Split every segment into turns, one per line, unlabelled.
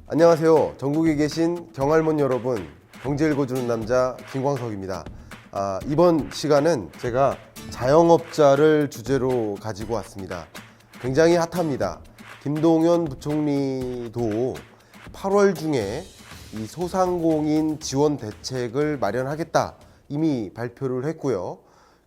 안녕하세요. 전국에 계신 경할몬 여러분, 경제 읽어주는 남자 김광석입니다. 이번 시간은 제가 자영업자를 주제로 가지고 왔습니다. 굉장히 핫합니다. 김동연 부총리도 8월 중에 이 소상공인 지원 대책을 마련하겠다 이미 발표를 했고요.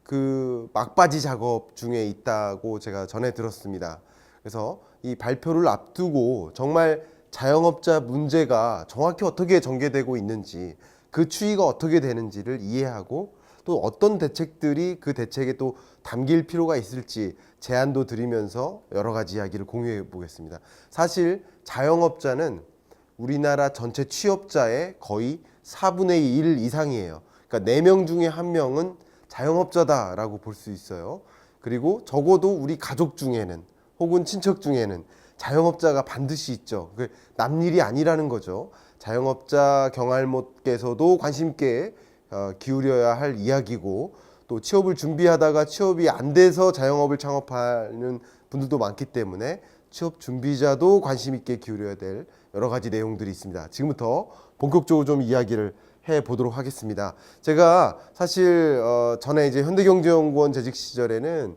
그 막바지 작업 중에 있다고 제가 전해 들었습니다. 그래서 이 발표를 앞두고 정말 자영업자 문제가 정확히 어떻게 전개되고 있는지, 그 추이가 어떻게 되는지를 이해하고 또 어떤 대책들이 그 대책에 또 담길 필요가 있을지 제안도 드리면서 여러 가지 이야기를 공유해 보겠습니다. 사실 자영업자는 우리나라 전체 취업자의 거의 4분의 1 이상이에요. 그러니까 4명 중에 1명은 자영업자다라고 볼 수 있어요. 그리고 적어도 우리 가족 중에는 혹은 친척 중에는 자영업자가 반드시 있죠. 그 남일이 아니라는 거죠. 자영업자 경할못께서도 관심 있게 기울여야 할 이야기고, 또 취업을 준비하다가 취업이 안 돼서 자영업을 창업하는 분들도 많기 때문에 취업 준비자도 관심 있게 기울여야 될 여러 가지 내용들이 있습니다. 지금부터 본격적으로 좀 이야기를 해 보도록 하겠습니다. 제가 사실 전에 이제 현대경제연구원 재직 시절에는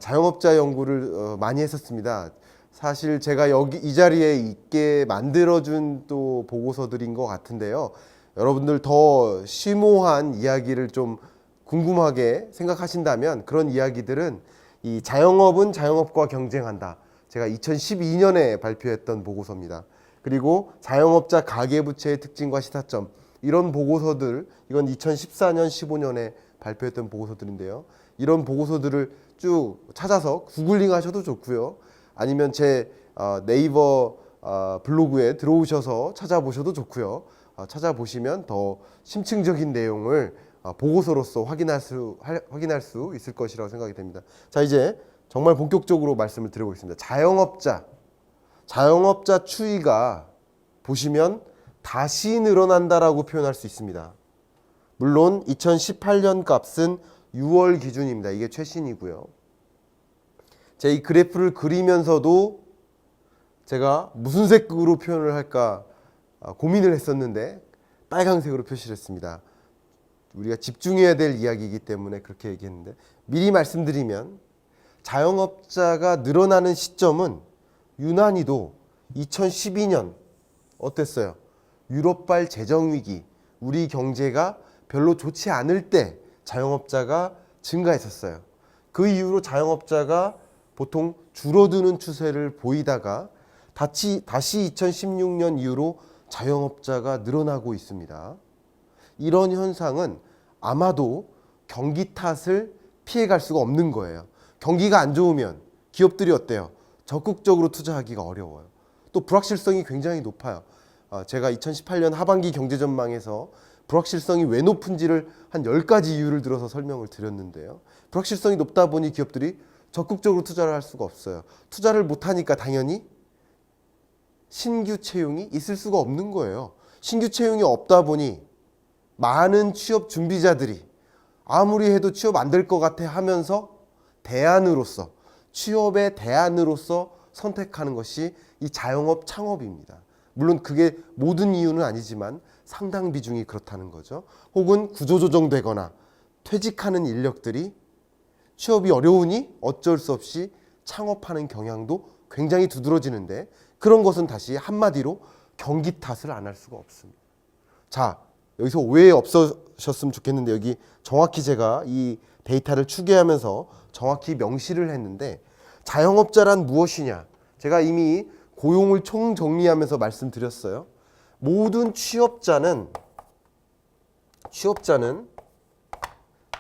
자영업자 연구를 많이 했었습니다. 사실 제가 여기 이 자리에 있게 만들어준 또 보고서들인 것 같은데요. 여러분들 더 심오한 이야기를 좀 궁금하게 생각하신다면 그런 이야기들은 이 자영업은 자영업과 경쟁한다. 제가 2012년에 발표했던 보고서입니다. 그리고 자영업자 가계부채의 특징과 시사점, 이런 보고서들, 이건 2014년, 15년에 발표했던 보고서들인데요. 이런 보고서들을 쭉 찾아서 구글링 하셔도 좋고요. 아니면 제 네이버 블로그에 들어오셔서 찾아보셔도 좋고요. 찾아보시면 더 심층적인 내용을 보고서로서 확인할 수 있을 것이라고 생각이 됩니다. 자, 이제 정말 본격적으로 말씀을 드려보겠습니다. 자영업자 추이가 보시면 다시 늘어난다라고 표현할 수 있습니다. 물론 2018년 값은 6월 기준입니다. 이게 최신이고요. 제 이 그래프를 그리면서도 제가 무슨 색으로 표현을 할까 고민을 했었는데 빨강색으로 표시를 했습니다. 우리가 집중해야 될 이야기이기 때문에 그렇게 얘기했는데, 미리 말씀드리면 자영업자가 늘어나는 시점은 유난히도 2012년 어땠어요? 유럽발 재정위기, 우리 경제가 별로 좋지 않을 때 자영업자가 증가했었어요. 그 이후로 자영업자가 보통 줄어드는 추세를 보이다가 다시 2016년 이후로 자영업자가 늘어나고 있습니다. 이런 현상은 아마도 경기 탓을 피해갈 수가 없는 거예요. 경기가 안 좋으면 기업들이 어때요? 적극적으로 투자하기가 어려워요. 또 불확실성이 굉장히 높아요. 제가 2018년 하반기 경제전망에서 불확실성이 왜 높은지를 한 10가지 이유를 들어서 설명을 드렸는데요. 불확실성이 높다 보니 기업들이 적극적으로 투자를 할 수가 없어요. 투자를 못하니까 당연히 신규 채용이 있을 수가 없는 거예요. 신규 채용이 없다 보니 많은 취업 준비자들이 아무리 해도 취업 안 될 것 같아 하면서 취업의 대안으로서 선택하는 것이 이 자영업 창업입니다. 물론 그게 모든 이유는 아니지만 상당 비중이 그렇다는 거죠. 혹은 구조조정되거나 퇴직하는 인력들이 취업이 어려우니 어쩔 수 없이 창업하는 경향도 굉장히 두드러지는데, 그런 것은 다시 한마디로 경기 탓을 안 할 수가 없습니다. 자, 여기서 오해 없으셨으면 좋겠는데, 여기 정확히 제가 이 데이터를 추계하면서 정확히 명시를 했는데, 자영업자란 무엇이냐? 제가 이미 고용을 총정리하면서 말씀드렸어요. 모든 취업자는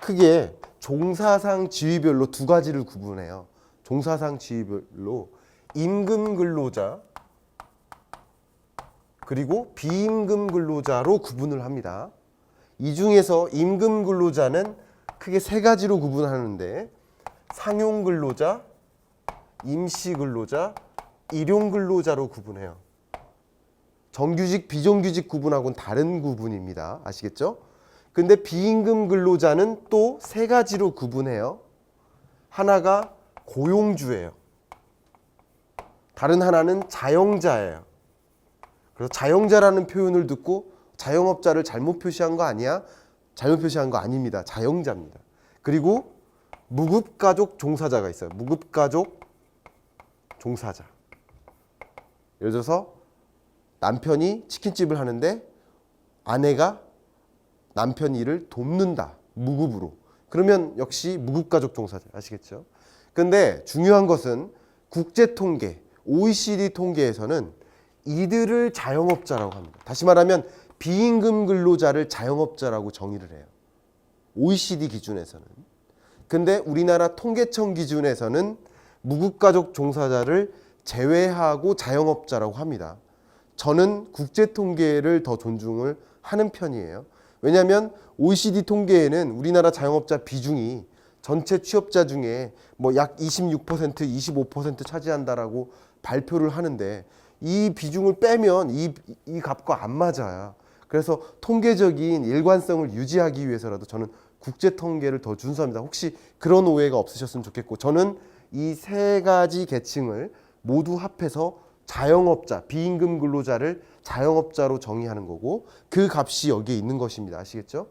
크게 종사상 지위별로 두 가지를 구분해요. 종사상 지위별로 임금 근로자 그리고 비임금 근로자로 구분을 합니다. 이 중에서 임금 근로자는 크게 세 가지로 구분하는데, 상용 근로자, 임시 근로자, 일용 근로자로 구분해요. 정규직, 비정규직 구분하고는 다른 구분입니다. 아시겠죠? 근데 비임금 근로자는 또 세 가지로 구분해요. 하나가 고용주예요. 다른 하나는 자영자예요. 그래서 자영자라는 표현을 듣고 자영업자를 잘못 표시한 거 아니야? 잘못 표시한 거 아닙니다. 자영자입니다. 그리고 무급가족 종사자가 있어요. 무급가족 종사자. 예를 들어서 남편이 치킨집을 하는데 아내가 남편 일을 돕는다. 무급으로. 그러면 역시 무급가족 종사자. 아시겠죠? 근데 중요한 것은 국제통계, OECD 통계에서는 이들을 자영업자라고 합니다. 다시 말하면 비임금 근로자를 자영업자라고 정의를 해요. OECD 기준에서는. 근데 우리나라 통계청 기준에서는 무급가족 종사자를 제외하고 자영업자라고 합니다. 저는 국제통계를 더 존중을 하는 편이에요. 왜냐하면 OECD 통계에는 우리나라 자영업자 비중이 전체 취업자 중에 뭐 약 26%, 25% 차지한다라고 발표를 하는데 이 비중을 빼면 이 값과 안 맞아요. 그래서 통계적인 일관성을 유지하기 위해서라도 저는 국제 통계를 더 준수합니다. 혹시 그런 오해가 없으셨으면 좋겠고, 저는 이 세 가지 계층을 모두 합해서 자영업자, 비임금 근로자를 자영업자로 정의하는 거고, 그 값이 여기에 있는 것입니다. 아시겠죠?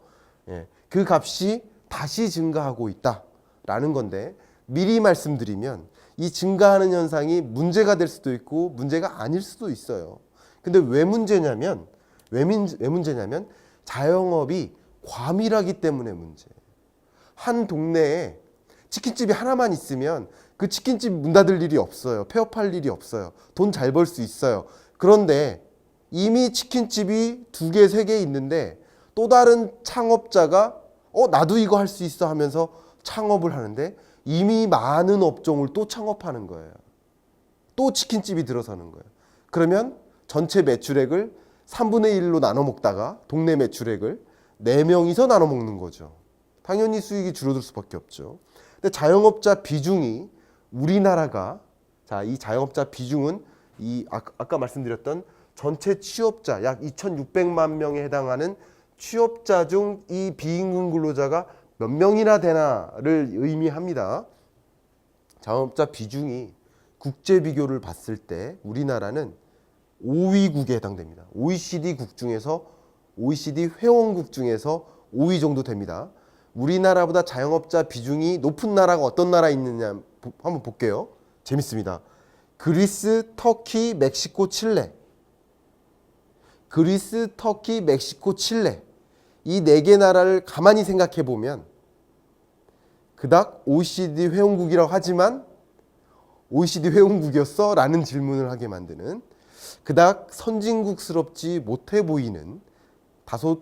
예, 그 값이 다시 증가하고 있다라는 건데, 미리 말씀드리면 이 증가하는 현상이 문제가 될 수도 있고 문제가 아닐 수도 있어요. 근데 왜 문제냐면 자영업이 과밀하기 때문에 문제예요. 한 동네에 치킨집이 하나만 있으면 그 치킨집 문 닫을 일이 없어요. 폐업할 일이 없어요. 돈 잘 벌 수 있어요. 그런데 이미 치킨집이 2개, 3개 있는데 또 다른 창업자가 나도 이거 할 수 있어 하면서 창업을 하는데 이미 많은 업종을 또 창업하는 거예요. 또 치킨집이 들어서는 거예요. 그러면 전체 매출액을 3분의 1로 나눠 먹다가 동네 매출액을 4명이서 나눠 먹는 거죠. 당연히 수익이 줄어들 수밖에 없죠. 근데 자영업자 비중이 우리나라가, 자, 이 자영업자 비중은 이 아까 말씀드렸던 전체 취업자 약 2,600만 명에 해당하는 취업자 중 이 비임금 근로자가 몇 명이나 되나를 의미합니다. 자영업자 비중이 국제 비교를 봤을 때 우리나라는 5위국에 해당됩니다. OECD 회원국 중에서 5위 정도 됩니다. 우리나라보다 자영업자 비중이 높은 나라가 어떤 나라에 있느냐 한번 볼게요. 재밌습니다. 그리스, 터키, 멕시코, 칠레. 그리스, 터키, 멕시코, 칠레. 이 4개 나라를 가만히 생각해 보면 그닥 OECD 회원국이라고 하지만 OECD 회원국이었어? 라는 질문을 하게 만드는, 그닥 선진국스럽지 못해 보이는, 다소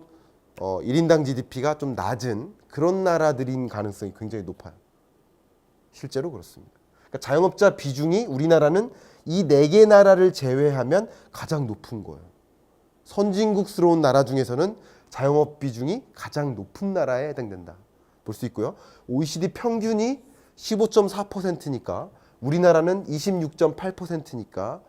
1인당 GDP가 좀 낮은 그런 나라들인 가능성이 굉장히 높아요. 실제로 그렇습니다. 그러니까 자영업자 비중이 우리나라는 이 4개 나라를 제외하면 가장 높은 거예요. 선진국스러운 나라 중에서는 자영업 비중이 가장 높은 나라에 해당된다. 볼 수 있고요. OECD 평균이 15.4%니까 우리나라는 26.8%니까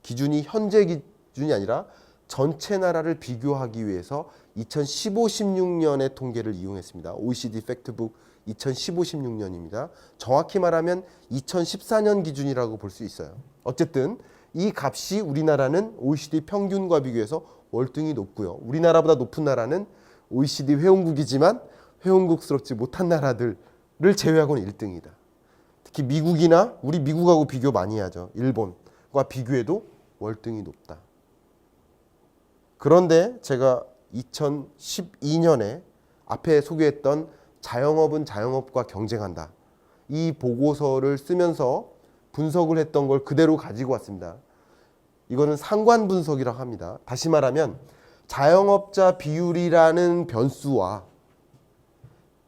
기준이 현재 기준이 아니라 전체 나라를 비교하기 위해서 2015-16년의 통계를 이용했습니다. OECD 팩트북 2015-16년입니다. 정확히 말하면 2014년 기준이라고 볼 수 있어요. 어쨌든 이 값이 우리나라는 OECD 평균과 비교해서 월등히 높고요. 우리나라보다 높은 나라는 OECD 회원국이지만 회원국스럽지 못한 나라들을 제외하고는 1등이다. 특히 미국이나 우리 미국하고 비교 많이 하죠. 일본과 비교해도 월등히 높다. 그런데 제가 2012년에 앞에 소개했던 자영업은 자영업과 경쟁한다. 이 보고서를 쓰면서 분석을 했던 걸 그대로 가지고 왔습니다. 이거는 상관 분석이라고 합니다. 다시 말하면 자영업자 비율이라는 변수와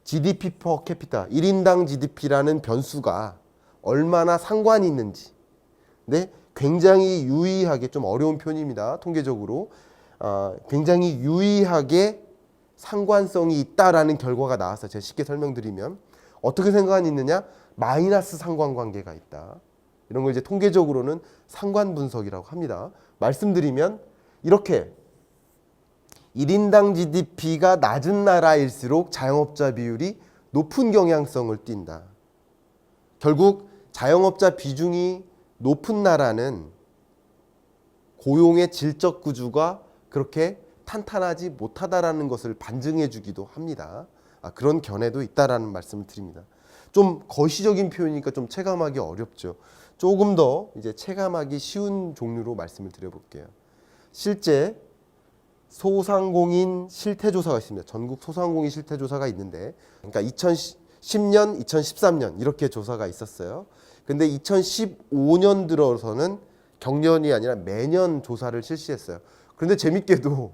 GDP per capita, 1인당 GDP라는 변수가 얼마나 상관이 있는지. 네, 굉장히 유의하게, 좀 어려운 표현입니다. 통계적으로 굉장히 유의하게 상관성이 있다라는 결과가 나와서 제가 쉽게 설명드리면 어떻게 상관이 있느냐? 마이너스 상관관계가 있다. 이런 걸 이제 통계적으로는 상관 분석이라고 합니다. 말씀드리면 이렇게 1인당 GDP가 낮은 나라일수록 자영업자 비율이 높은 경향성을 띈다. 결국 자영업자 비중이 높은 나라는 고용의 질적 구조가 그렇게 탄탄하지 못하다라는 것을 반증해 주기도 합니다. 그런 견해도 있다라는 말씀을 드립니다. 좀 거시적인 표현이니까 좀 체감하기 어렵죠. 조금 더 이제 체감하기 쉬운 종류로 말씀을 드려볼게요. 실제 소상공인 실태조사가 있습니다. 전국 소상공인 실태조사가 있는데, 그러니까 2010년, 2013년 이렇게 조사가 있었어요. 근데 2015년 들어서는 경년이 아니라 매년 조사를 실시했어요. 그런데 재밌게도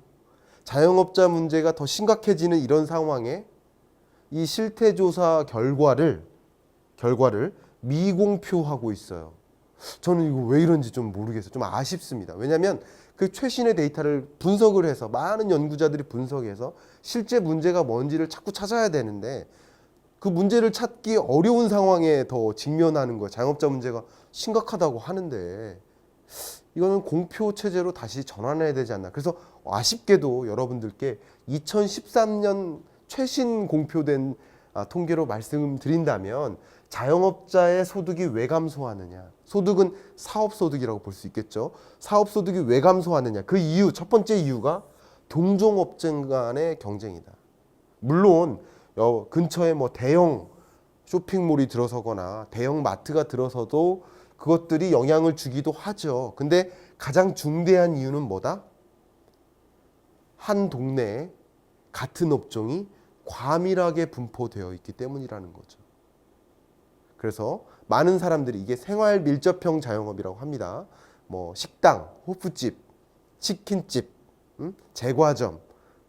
자영업자 문제가 더 심각해지는 이런 상황에 이 실태조사 결과를 미공표하고 있어요. 저는 이거 왜 이런지 좀 모르겠어요. 좀 아쉽습니다. 왜냐하면 그 최신의 데이터를 분석을 해서 많은 연구자들이 분석해서 실제 문제가 뭔지를 자꾸 찾아야 되는데 그 문제를 찾기 어려운 상황에 더 직면하는 거예요. 자영업자 문제가 심각하다고 하는데 이거는 공표 체제로 다시 전환해야 되지 않나. 그래서 아쉽게도 여러분들께 2013년 최신 공표된 통계로 말씀드린다면 자영업자의 소득이 왜 감소하느냐. 소득은 사업소득이라고 볼 수 있겠죠. 사업소득이 왜 감소하느냐. 그 이유, 첫 번째 이유가 동종업체 간의 경쟁이다. 물론 근처에 뭐 대형 쇼핑몰이 들어서거나 대형 마트가 들어서도 그것들이 영향을 주기도 하죠. 근데 가장 중대한 이유는 뭐다? 한 동네에 같은 업종이 과밀하게 분포되어 있기 때문이라는 거죠. 그래서 많은 사람들이 이게 생활 밀접형 자영업이라고 합니다. 뭐 식당, 호프집, 치킨집, 제과점,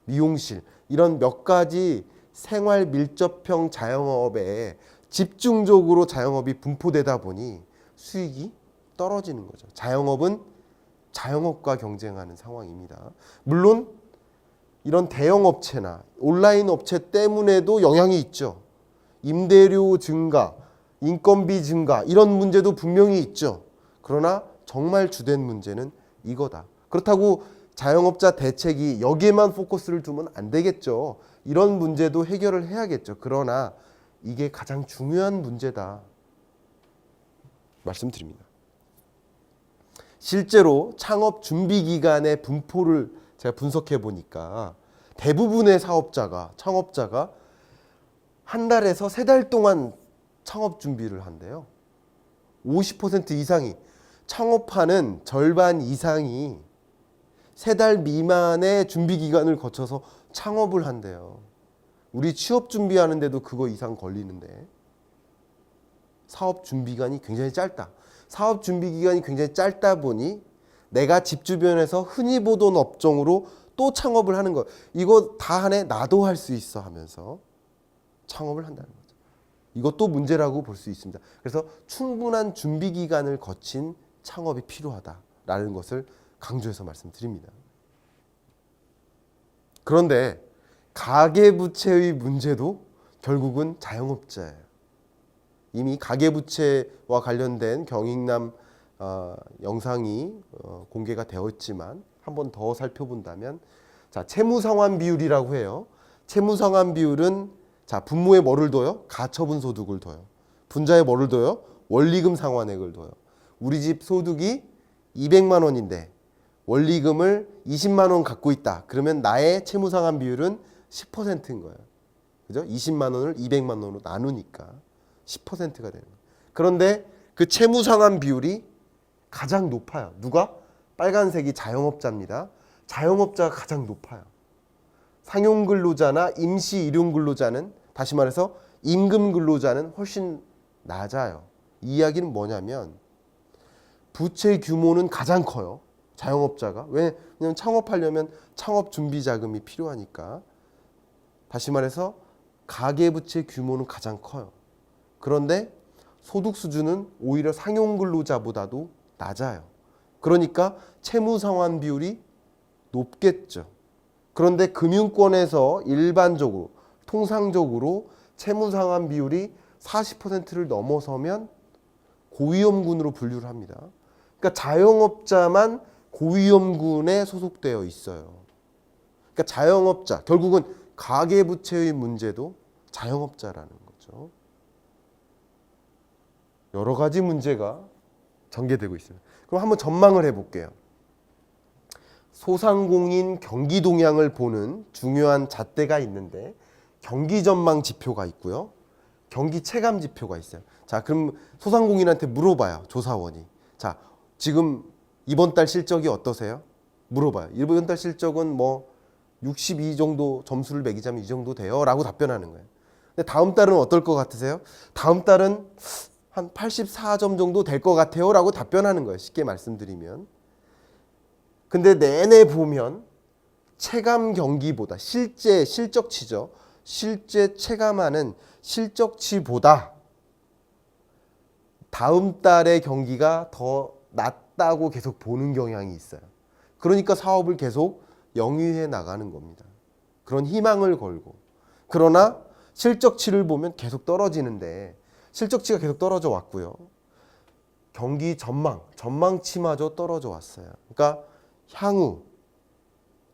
미용실 이런 몇 가지 생활 밀접형 자영업에 집중적으로 자영업이 분포되다 보니 수익이 떨어지는 거죠. 자영업은 자영업과 경쟁하는 상황입니다. 물론 이런 대형 업체나 온라인 업체 때문에도 영향이 있죠. 임대료 증가, 인건비 증가 이런 문제도 분명히 있죠. 그러나 정말 주된 문제는 이거다. 그렇다고 자영업자 대책이 여기에만 포커스를 두면 안 되겠죠. 이런 문제도 해결을 해야겠죠. 그러나 이게 가장 중요한 문제다 말씀드립니다. 실제로 창업 준비 기간의 분포를 제가 분석해 보니까 대부분의 창업자가 한 달에서 3달 동안 창업 준비를 한대요. 50% 이상이, 창업하는 절반 이상이 3달 미만의 준비 기간을 거쳐서 창업을 한대요. 우리 취업 준비하는데도 그거 이상 걸리는데 사업 준비 기간이 굉장히 짧다. 사업 준비 기간이 굉장히 짧다 보니 내가 집 주변에서 흔히 보던 업종으로 또 창업을 하는 거. 이거 다 하네 나도 할 수 있어 하면서 창업을 한다는 거죠. 이것도 문제라고 볼 수 있습니다. 그래서 충분한 준비 기간을 거친 창업이 필요하다라는 것을 강조해서 말씀드립니다. 그런데 가계부채의 문제도 결국은 자영업자예요. 이미 가계부채와 관련된 경익남 영상이 공개가 되었지만 한 번 더 살펴본다면 자, 채무상환 비율이라고 해요. 채무상환 비율은 자, 분모에 뭐를 둬요? 가처분 소득을 둬요. 분자에 뭐를 둬요? 원리금 상환액을 둬요. 우리 집 소득이 200만 원인데 원리금을 20만 원 갖고 있다. 그러면 나의 채무상환 비율은 10%인 거예요. 그죠? 20만 원을 200만 원으로 나누니까 10%가 되는 거예요. 그런데 그 채무상환 비율이 가장 높아요. 누가? 빨간색이 자영업자입니다. 자영업자가 가장 높아요. 상용근로자나 임시 일용근로자는, 다시 말해서 임금근로자는 훨씬 낮아요. 이 이야기는 뭐냐면 부채 규모는 가장 커요. 자영업자가. 왜냐하면 창업하려면 창업 준비 자금이 필요하니까. 다시 말해서 가계부채 규모는 가장 커요. 그런데 소득 수준은 오히려 상용근로자보다도 낮아요. 그러니까 채무상환 비율이 높겠죠. 그런데 금융권에서 일반적으로 통상적으로 채무상환 비율이 40%를 넘어서면 고위험군으로 분류를 합니다. 그러니까 자영업자만 고위험군에 소속되어 있어요. 그러니까 자영업자, 결국은 가계부채의 문제도 자영업자라는 거죠. 여러 가지 문제가 전개되고 있습니다. 그럼 한번 전망을 해볼게요. 소상공인 경기 동향을 보는 중요한 잣대가 있는데 경기 전망 지표가 있고요. 경기 체감 지표가 있어요. 자, 그럼 소상공인한테 물어봐요. 조사원이. 자, 지금 이번 달 실적이 어떠세요? 물어봐요. 이번 달 실적은 뭐 62 정도 점수를 매기자면 이 정도 돼요. 라고 답변하는 거예요. 근데 다음 달은 어떨 것 같으세요? 다음 달은 한 84점 정도 될 것 같아요. 라고 답변하는 거예요. 쉽게 말씀드리면. 근데 내내 보면 체감 경기보다 실제 실적치죠. 실제 체감하는 실적치보다 다음 달의 경기가 더 낫다고 계속 보는 경향이 있어요. 그러니까 사업을 계속 영위해 나가는 겁니다. 그런 희망을 걸고. 그러나 실적치를 보면 계속 떨어지는데 실적치가 계속 떨어져 왔고요. 경기 전망치마저 떨어져 왔어요. 그러니까 향후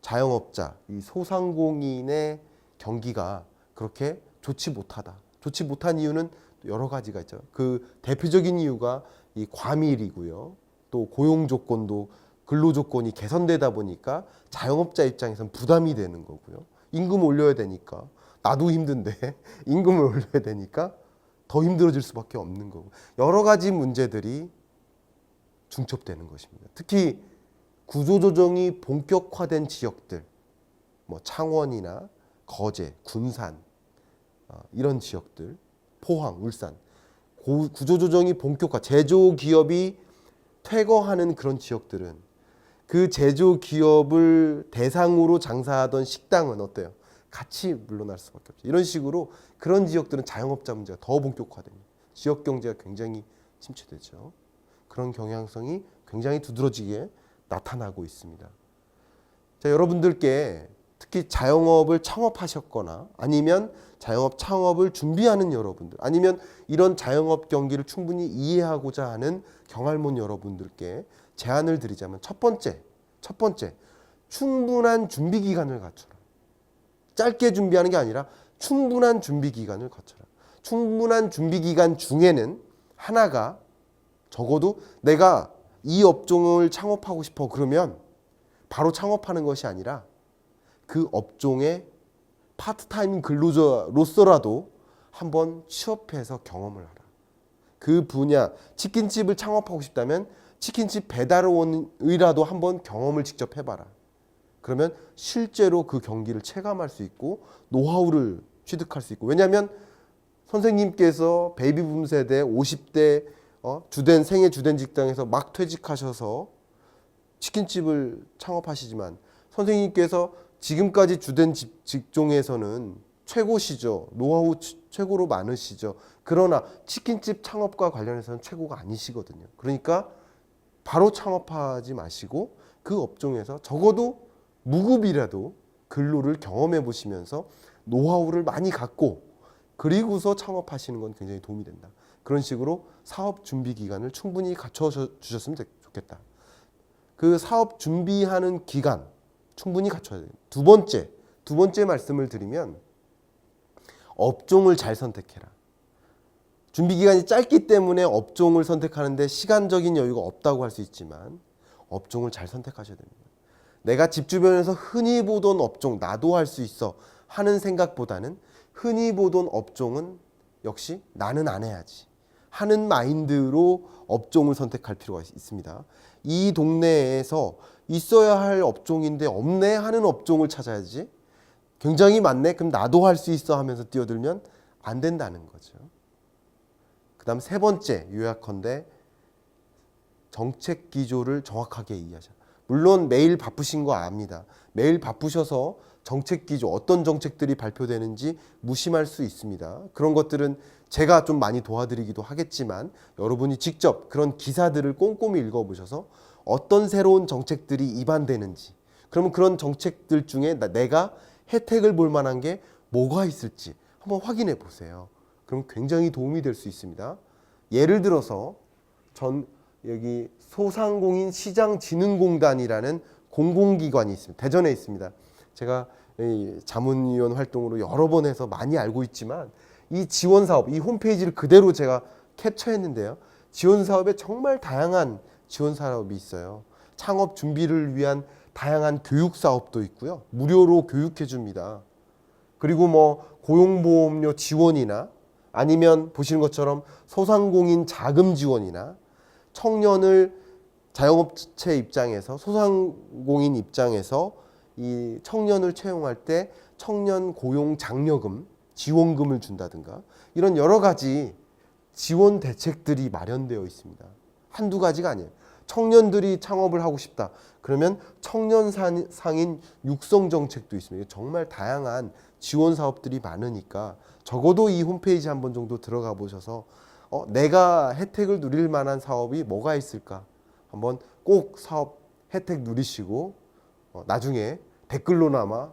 자영업자, 이 소상공인의 경기가 그렇게 좋지 못하다. 좋지 못한 이유는 여러 가지가 있죠. 그 대표적인 이유가 이 과밀이고요. 또 고용 조건도 근로 조건이 개선되다 보니까 자영업자 입장에서는 부담이 되는 거고요. 임금 올려야 되니까 나도 힘든데 임금을 올려야 되니까 더 힘들어질 수밖에 없는 거고. 여러 가지 문제들이 중첩되는 것입니다. 특히 구조조정이 본격화된 지역들, 뭐 창원이나 거제, 군산 이런 지역들, 포항, 울산, 구조조정이 본격화, 제조기업이 퇴거하는 그런 지역들은 그 제조기업을 대상으로 장사하던 식당은 어때요? 같이 물러날 수밖에 없죠. 이런 식으로 그런 지역들은 자영업자 문제가 더 본격화됩니다. 지역 경제가 굉장히 침체되죠. 그런 경향성이 굉장히 두드러지게 나타나고 있습니다. 자, 여러분들께 특히 자영업을 창업하셨거나 아니면 자영업 창업을 준비하는 여러분들 아니면 이런 자영업 경기를 충분히 이해하고자 하는 경할몬 여러분들께 제안을 드리자면 첫 번째 충분한 준비 기간을 갖춰라. 짧게 준비하는 게 아니라 충분한 준비 기간을 거쳐라. 충분한 준비 기간 중에는 하나가 적어도 내가 이 업종을 창업하고 싶어 그러면 바로 창업하는 것이 아니라 그 업종의 파트타임 근로자로서라도 한번 취업해서 경험을 하라. 그 분야, 치킨집을 창업하고 싶다면 치킨집 배달원이라도 한번 경험을 직접 해봐라. 그러면 실제로 그 경기를 체감할 수 있고 노하우를 취득할 수 있고. 왜냐하면 선생님께서 베이비붐 세대 50대 생애 주된 직장에서 막 퇴직하셔서 치킨집을 창업하시지만 선생님께서 지금까지 주된 직종에서는 최고시죠. 노하우 최고로 많으시죠. 그러나 치킨집 창업과 관련해서는 최고가 아니시거든요. 그러니까 바로 창업하지 마시고 그 업종에서 적어도 무급이라도 근로를 경험해 보시면서 노하우를 많이 갖고 그리고서 창업하시는 건 굉장히 도움이 된다. 그런 식으로 사업 준비 기간을 충분히 갖춰 주셨으면 좋겠다. 그 사업 준비하는 기간 충분히 갖춰야 돼요. 두 번째 말씀을 드리면 업종을 잘 선택해라. 준비 기간이 짧기 때문에 업종을 선택하는데 시간적인 여유가 없다고 할 수 있지만 업종을 잘 선택하셔야 됩니다. 내가 집 주변에서 흔히 보던 업종 나도 할 수 있어 하는 생각보다는 흔히 보던 업종은 역시 나는 안 해야지 하는 마인드로 업종을 선택할 필요가 있습니다. 이 동네에서 있어야 할 업종인데 없네 하는 업종을 찾아야지 굉장히 많네 그럼 나도 할 수 있어 하면서 뛰어들면 안 된다는 거죠. 그 다음 세 번째 요약컨대 정책 기조를 정확하게 이해하자. 물론 매일 바쁘신 거 압니다. 매일 바쁘셔서 정책 기조 어떤 정책들이 발표되는지 무심할 수 있습니다. 그런 것들은 제가 좀 많이 도와드리기도 하겠지만 여러분이 직접 그런 기사들을 꼼꼼히 읽어보셔서 어떤 새로운 정책들이 입안되는지 그러면 그런 정책들 중에 내가 혜택을 볼 만한 게 뭐가 있을지 한번 확인해 보세요. 그럼 굉장히 도움이 될 수 있습니다. 예를 들어서 여기 소상공인 시장진흥공단이라는 공공기관이 있습니다. 대전에 있습니다. 제가 자문위원 활동으로 여러 번 해서 많이 알고 있지만 이 지원사업, 이 홈페이지를 그대로 제가 캡처했는데요. 지원사업에 정말 다양한 지원사업이 있어요. 창업 준비를 위한 다양한 교육 사업도 있고요. 무료로 교육해 줍니다. 그리고 뭐 고용보험료 지원이나 아니면 보시는 것처럼 소상공인 자금 지원이나 청년을 자영업체 입장에서 소상공인 입장에서 이 청년을 채용할 때 청년 고용 장려금, 지원금을 준다든가 이런 여러 가지 지원 대책들이 마련되어 있습니다. 한두 가지가 아니에요. 청년들이 창업을 하고 싶다. 그러면 청년 상인 육성 정책도 있습니다. 정말 다양한 지원 사업들이 많으니까 적어도 이 홈페이지 한번 정도 들어가 보셔서 내가 혜택을 누릴 만한 사업이 뭐가 있을까? 한번 꼭 사업 혜택 누리시고 나중에 댓글로나마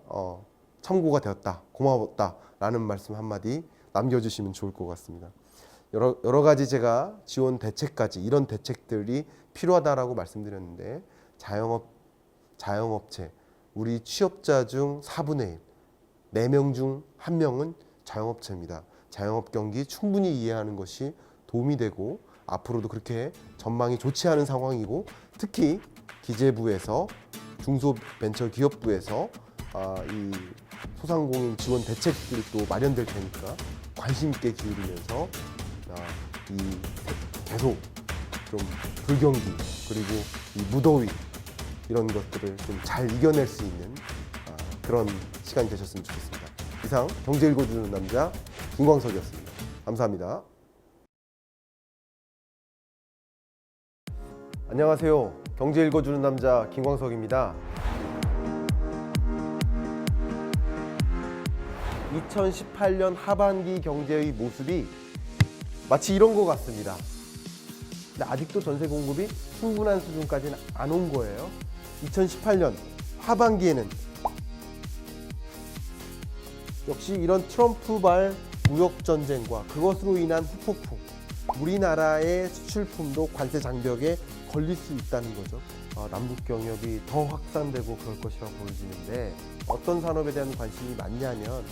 참고가 되었다, 고마웠다 라는 말씀 한마디 남겨주시면 좋을 것 같습니다. 여러 가지 제가 지원 대책까지 이런 대책들이 필요하다라고 말씀드렸는데 자영업체 우리 취업자 중 4분의 1, 4명 중 1명은 자영업체입니다. 자영업 경기 충분히 이해하는 것이 도움이 되고 앞으로도 그렇게 전망이 좋지 않은 상황이고 특히 기재부에서 중소벤처기업부에서 이 소상공인 지원 대책들이 또 마련될 테니까 관심 있게 기울이면서 계속 좀 불경기 그리고 이 무더위 이런 것들을 좀 잘 이겨낼 수 있는 그런 시간이 되셨으면 좋겠습니다. 이상 경제 읽어주는 남자 김광석이었습니다. 감사합니다. 안녕하세요. 경제 읽어주는 남자 김광석입니다. 2018년 하반기 경제의 모습이 마치 이런 것 같습니다. 근데 아직도 전세 공급이 충분한 수준까지는 안 온 거예요. 2018년 하반기에는 역시 이런 트럼프발 무역 전쟁과 그것으로 인한 후폭풍, 우리나라의 수출품도 관세 장벽에 걸릴 수 있다는 거죠. 남북 경협이 더 확산되고 그럴 것이라 보여지는데 어떤 산업에 대한 관심이 많냐면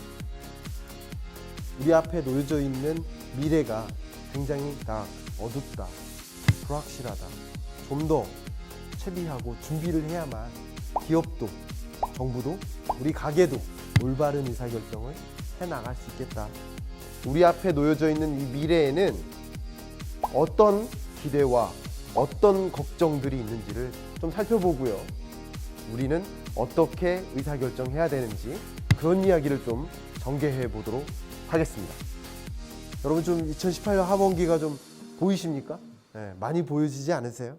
우리 앞에 놓여져 있는 미래가 굉장히 어둡다, 불확실하다. 좀 더 채비하고 준비를 해야만 기업도, 정부도, 우리 가게도 올바른 의사결정을 해나갈 수 있겠다. 우리 앞에 놓여져 있는 이 미래에는 어떤 기대와 어떤 걱정들이 있는지를 좀 살펴보고요. 우리는 어떻게 의사결정해야 되는지 그런 이야기를 좀 전개해 보도록 하겠습니다. 여러분 좀 2018년 하반기가 좀 보이십니까? 네, 많이 보여지지 않으세요?